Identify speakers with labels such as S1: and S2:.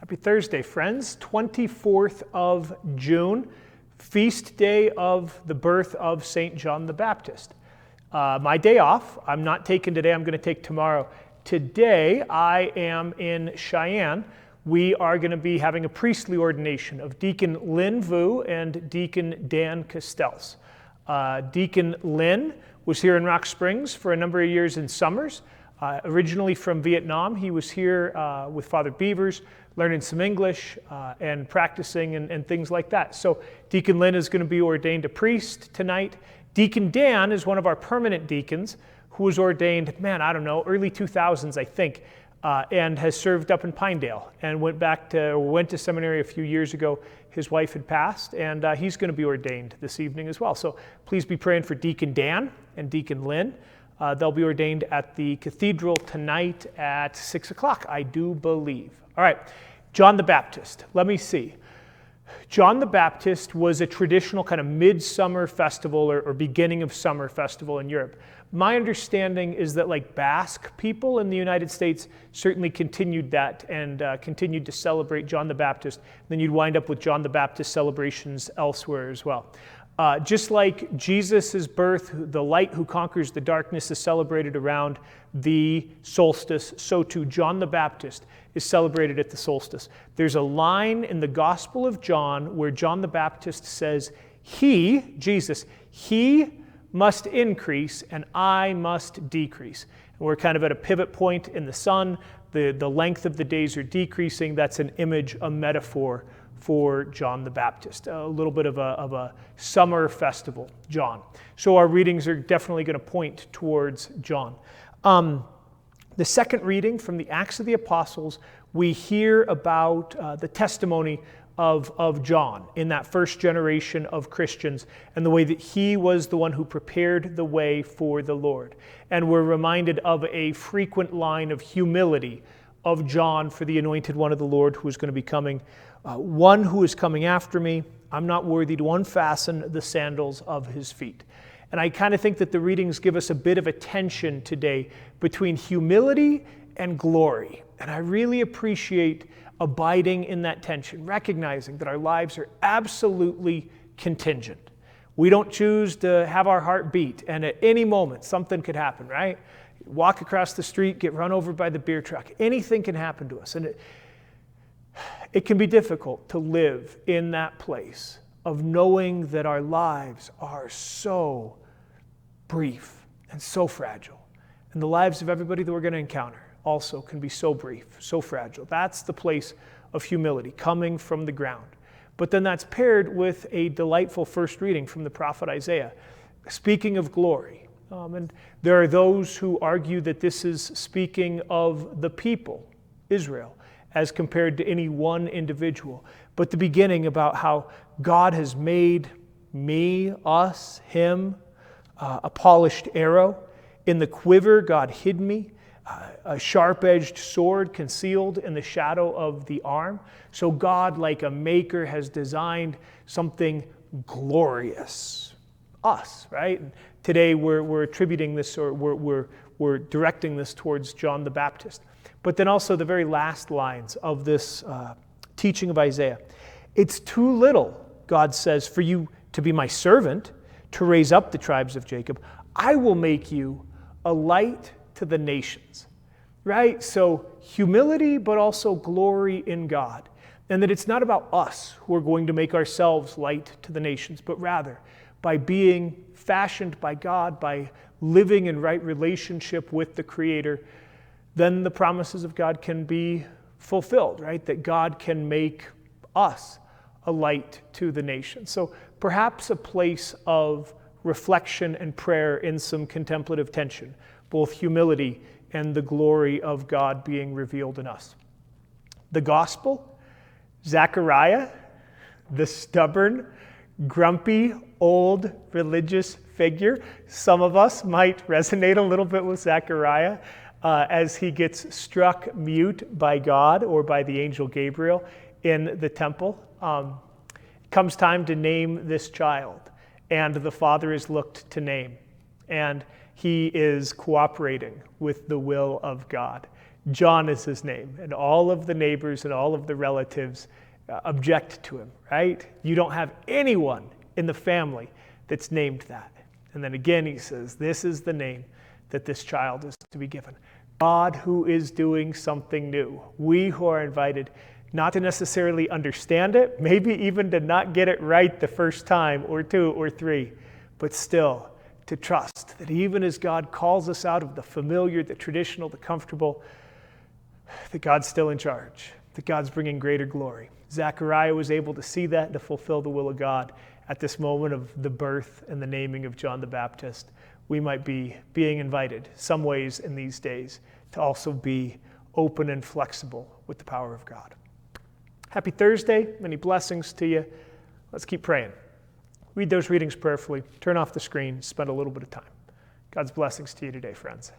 S1: Happy Thursday, friends. 24th of June, feast day of the birth of St. John the Baptist. My day off. I'm not taking today. I'm going to take tomorrow. Today, I am in Cheyenne. We are going to be having a priestly ordination of Deacon Lin Vu and Deacon Dan Castells. Deacon Lin was here in Rock Springs for a number of years in summers. Originally from Vietnam, he was here with Father Beavers, learning some English and practicing and things like that. So Deacon Lin is going to be ordained a priest tonight. Deacon Dan is one of our permanent deacons who was ordained, early 2000s, I think, and has served up in Pinedale and went to seminary a few years ago. His wife had passed, and he's going to be ordained this evening as well. So please be praying for Deacon Dan and Deacon Lin. They'll be ordained at the cathedral tonight at 6 o'clock, I do believe. All right, John the Baptist. Let me see. John the Baptist was a traditional kind of midsummer festival or beginning of summer festival in Europe. My understanding is that like Basque people in the United States certainly continued that and continued to celebrate John the Baptist. Then you'd wind up with John the Baptist celebrations elsewhere as well. Just like Jesus' birth, the light who conquers the darkness is celebrated around the solstice, so too John the Baptist is celebrated at the solstice. There's a line in the Gospel of John where John the Baptist says, Jesus, he must increase and I must decrease. And we're kind of at a pivot point in the sun. The length of the days are decreasing. That's an image, a metaphor for John the Baptist, a little bit of a summer festival, John. So our readings are definitely going to point towards John. The second reading from the Acts of the Apostles, we hear about the testimony of John in that first generation of Christians and the way that he was the one who prepared the way for the Lord. And we're reminded of a frequent line of humility of John for the anointed one of the Lord who is going to be coming. One who is coming after me, I'm not worthy to unfasten the sandals of his feet. And I kind of think that the readings give us a bit of a tension today between humility and glory. And I really appreciate abiding in that tension, recognizing that our lives are absolutely contingent. We don't choose to have our heart beat, and at any moment something could happen, right? Walk across the street, get run over by the beer truck. Anything can happen to us. And it can be difficult to live in that place of knowing that our lives are so brief and so fragile. And the lives of everybody that we're going to encounter also can be so brief, so fragile. That's the place of humility, coming from the ground. But then that's paired with a delightful first reading from the prophet Isaiah, speaking of glory. And there are those who argue that this is speaking of the people, Israel, as compared to any one individual. But the beginning about how God has made me, us, him, a polished arrow. In the quiver, God hid me, a sharp-edged sword concealed in the shadow of the arm. So God, like a maker, has designed something glorious. Us, right? And today we're attributing this, or we're directing this towards John the Baptist. But then also the very last lines of this teaching of Isaiah. It's too little, God says, for you to be my servant, to raise up the tribes of Jacob. I will make you a light to the nations, right? So humility, but also glory in God. And that it's not about us who are going to make ourselves light to the nations, but rather by being fashioned by God, by living in right relationship with the Creator, then the promises of God can be fulfilled, right? That God can make us a light to the nation. So perhaps a place of reflection and prayer in some contemplative tension, both humility and the glory of God being revealed in us. The gospel, Zechariah, the stubborn, grumpy, old religious figure. Some of us might resonate a little bit with Zechariah as he gets struck mute by God or by the angel Gabriel in the temple. Comes time to name this child, and the father is looked to name, and he is cooperating with the will of God. John is his name, and all of the neighbors and all of the relatives object to him, right? You don't have anyone in the family that's named that. And then again he says, this is the name that this child is to be given. God who is doing something new. We who are invited not to necessarily understand it, maybe even to not get it right the first time or two or three, but still to trust that even as God calls us out of the familiar, the traditional, the comfortable, that God's still in charge, that God's bringing greater glory. Zechariah was able to see that and to fulfill the will of God at this moment of the birth and the naming of John the Baptist. We might be being invited some ways in these days to also be open and flexible with the power of God. Happy Thursday. Many blessings to you. Let's keep praying. Read those readings prayerfully. Turn off the screen. Spend a little bit of time. God's blessings to you today, friends.